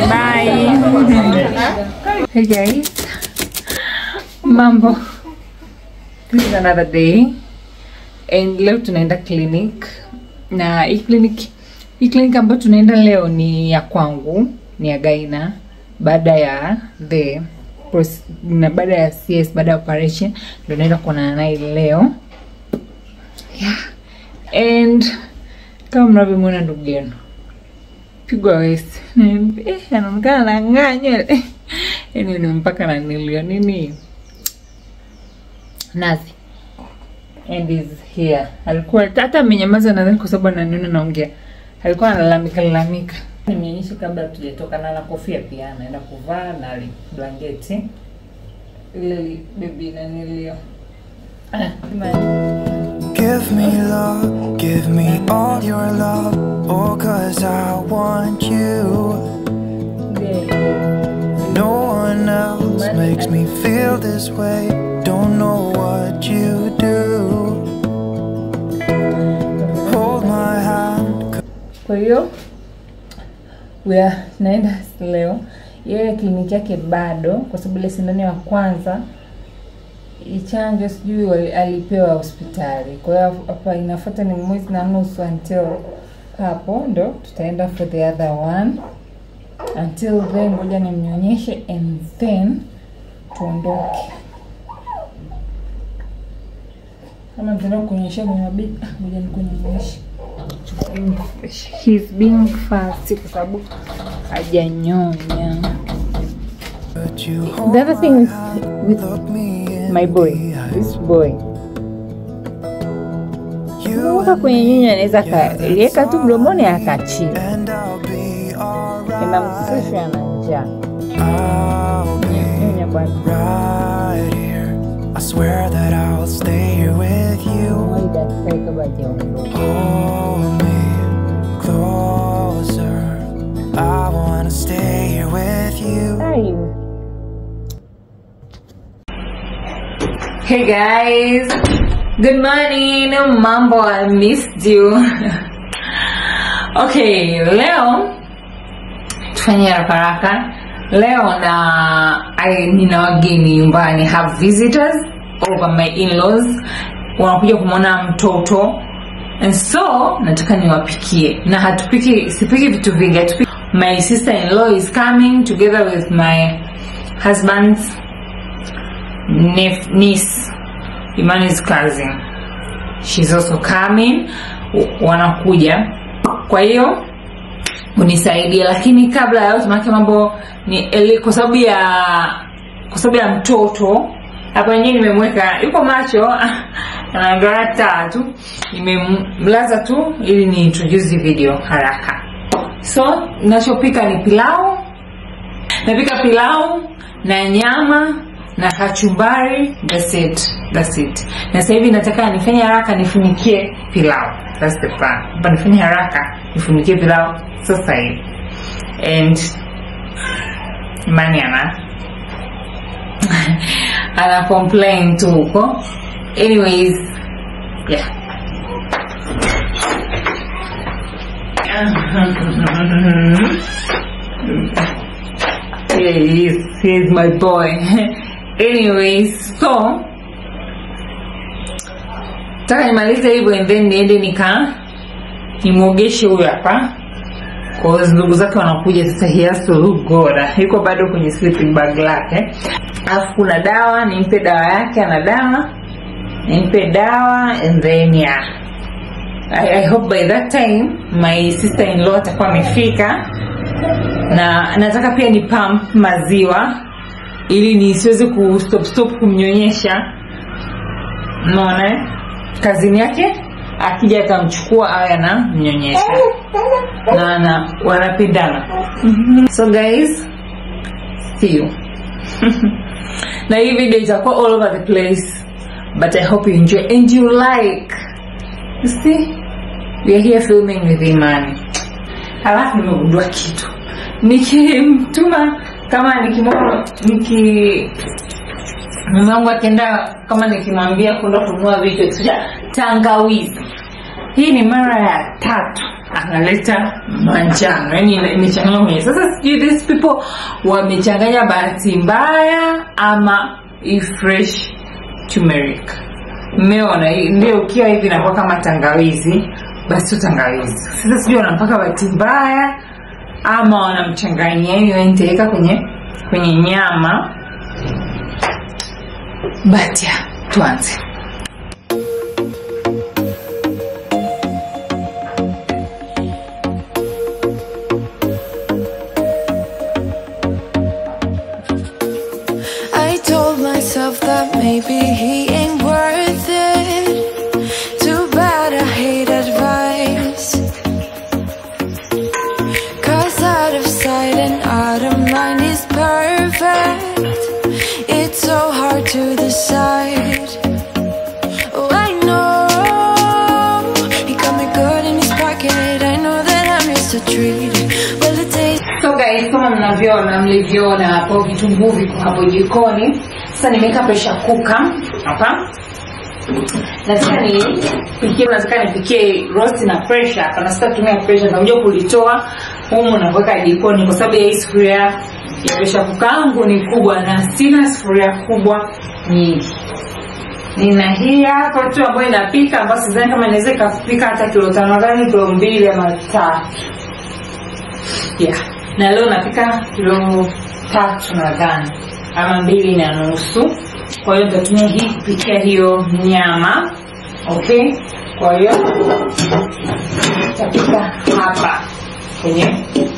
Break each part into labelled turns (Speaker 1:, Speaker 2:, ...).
Speaker 1: Bye. Hey guys. Mambo. This is another day. And leo tunaenda clinic. Na hii clinic ambayo tunaenda leo ni ya kwangu, ni ya Gaina. Baada ya CS, baada ya operation, ndio naenda kuonana naye leo. Yeah. And kama mnavyomwona ndugu yenu, pigwa waist. Anaonekana anang'aa nywele. Yaani mpaka na nilio nini? Nazi. And is here. Alikuwa hata amenyamaza nadhani kwa sababu ananiona naongea. Alikuwa analalamika. Nimeonyesha kabla tujatoka na kofia pia anaenda kuvaa na blanketi. Ile baby na nilio.
Speaker 2: Give me love, give me all your love, oh 'cause I want you. No one else makes me feel this way, don't know what you do. Hold my hand.
Speaker 1: Kwa hiyo naenda leo. Yeye kliniki yake bado kwa sababu ile sindano ya kwanza chanjo sijui alipewa hospitali. Kwa hiyo hapa inafuata ni mwezi na nusu until hapo ndo tutaenda for the other one. Until then ngoja nimnyonyeshe and then tuondoke. Kama ndio kunyonyesha mwa bibi, ngoja nikunyonyeshe. He's being fast kwa sababu hajanyonya. The other thing with my boy, this boy, uka kwenye nyunya anaweza kaweka tu mdomoni akachia. Inamsifia na njaa. Nyunya bwana.
Speaker 2: I swear that I'll stay here with you.
Speaker 1: Hold
Speaker 2: me closer. I wanna stay here with you.
Speaker 1: Hey guys, good morning. Mambo, I missed you. Okay, leo tufanye haraka. Leo nina wageni nyumbani, have visitors over my in-laws. Wanakuja kumwona mtoto. And so nataka niwapikie. Na sipiki vitu vingi. My sister-in-law is coming together with my husband's niece, Imani's cousin. She's also coming. Wanakuja. Kwa hiyo unisaidia, lakini kabla ya yote mambo ni kwa sababu ya mtoto. Hapa yenyewe nimemweka yuko macho anaangalia tatu, nimemlaza tu ili ni introduce video haraka. So ninachopika ni pilau. Napika pilau na nyama na kachumbari. That's it. Na sasa hivi nataka nifanye haraka nifunikie pilau. That's the plan. Nifanye haraka nifunikie pilau sasa hivi. And maniana ana complain tu huko. Anyways, yeah. He's my boy. Anyways, so taka nimalize hivyo and then niende nimuogeshe huyu hapa. Kwa ndugu zake wanakuja sasa, he has to look good. Yuko bado kwenye sleeping bag lake. Alafu kuna dawa, nimpe dawa yake, ana dawa. Nimpe dawa and then yeah. I hope by that time my sister-in-law atakuwa amefika. Na nataka pia ni pump maziwa ili nisiweze stop kumnyonyesha. Unaona? Kazini yake akija atamchukua awe anamnyonyesha. Na wanapendana. So guys, see you. Na hii video itakuwa all over the place, but I hope you enjoy and you like. You see, we are here filming with Imani. Halafu nimegundua kitu. Nikimtuma kama mume wangu akenda kama nikimwambia kwenda kununua vitu kisha tangawizi. Hii ni mara ya 3 naleta manjano, yani imechanganywa kwenye. Sasa sijui these people wamechanganya bahati mbaya ama fresh turmeric. Mmeona ndio ukiwa hivi inakuwa kama tangawizi, basi tangawizi. Sasa sijui wanapaka bahati mbaya ama wanamchanganyia hiyo, nitaweka kwenye nyama. Batia tuanze.
Speaker 2: I told myself that maybe he ain't worth it. Too bad I hate advice. 'Cause out of sight and out of mind is perfect. It's so hard to decide. Oh, I know he got me good in his pocket. I know that I'm used to treat. Well, it tastes.
Speaker 1: So guys, kama mlivyoona hapo vitunguu viko hapo jikoni. Sasa nimeweka pressure cooker hapa. Nataka nipikie roast na pressure hapa. Nataka kutumia pressure na unajua kulitoa humu na kuweka jikoni kwa sababu ya hii sufuria ya pressure cooker yangu ni kubwa na sina sufuria kubwa nyingi. Nina hii hapa tu ambayo inapika, ambayo sidhani kama inaweza kupika hata kilo 5 gani, kilo 2 ama 3. Yeah. Na leo napika kilo 3 nadhani ama 2.5. Kwa hiyo nitatumia hii kupikia hiyo nyama. Okay? Kwa hiyo nitapika hapa kwenye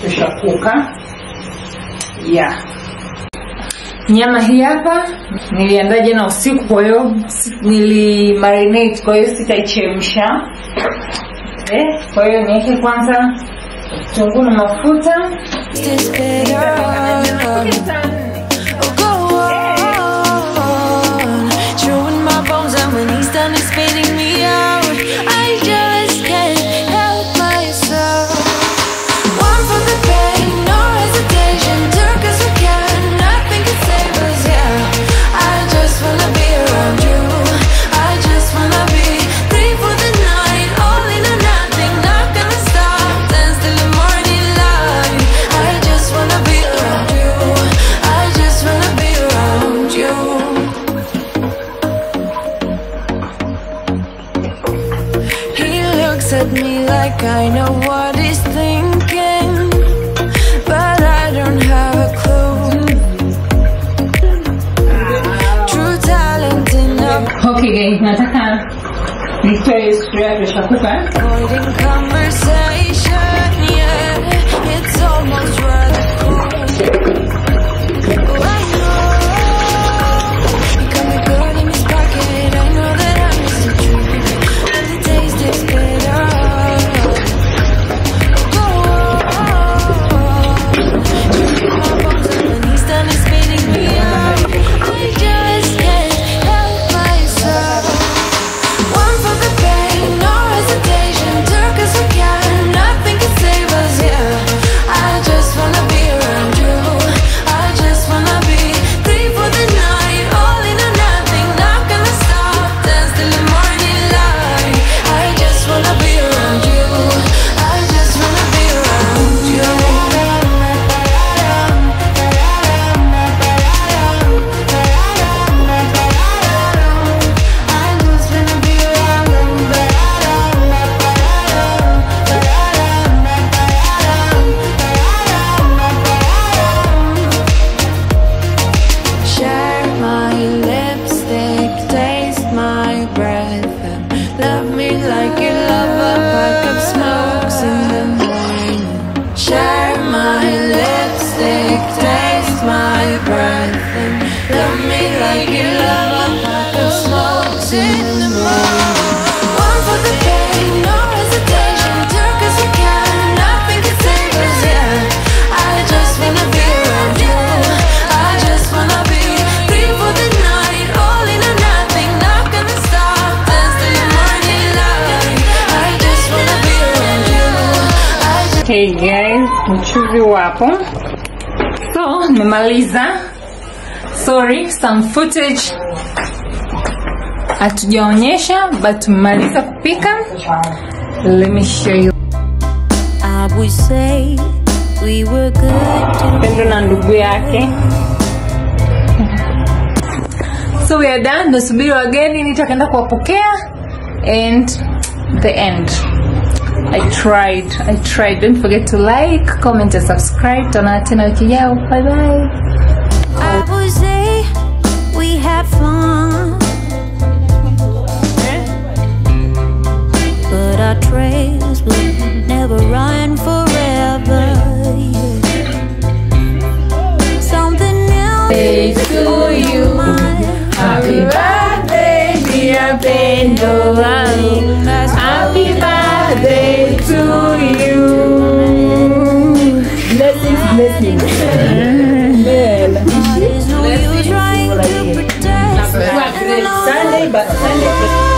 Speaker 1: pressure cooker. Yeah. Nyama hii hapa niliandaa jana usiku, kwa hiyo nilimarinate, kwa hiyo sitaichemsha. Kwa hiyo niweke kwanza vitunguu na mafuta.
Speaker 2: At me like I know what he's thinking, but I don't have a clue. True talent enough.
Speaker 1: Okay guys, nataka nitoe sufuria ya pressure cooker.
Speaker 2: Avoiding conversation, yeah, it's almost rather cool. Oh, I know he got me good in his pocket. I know that I'm used to treat, but the taste is better.
Speaker 1: Okay guys, mchuzi wapo. So, nimemaliza. Sorry, some footage hatujaonyesha, but tumemaliza kupika. Let me show you.
Speaker 2: we say we were good
Speaker 1: Pendo na ndugu yake. So we are done. Nasubiri wageni nitakwenda kuwapokea and the end. I tried. Don't forget to like, comment and subscribe. Tuna tena wiki ijayo. Bye bye.
Speaker 2: I would say we had fun, but our trails will never run forever. Something else
Speaker 1: To you. Happy birthday, dear Pendo. Happy birthday to you. Blessings.
Speaker 2: is no use trying to pretend.
Speaker 1: Sunday, but Sunday.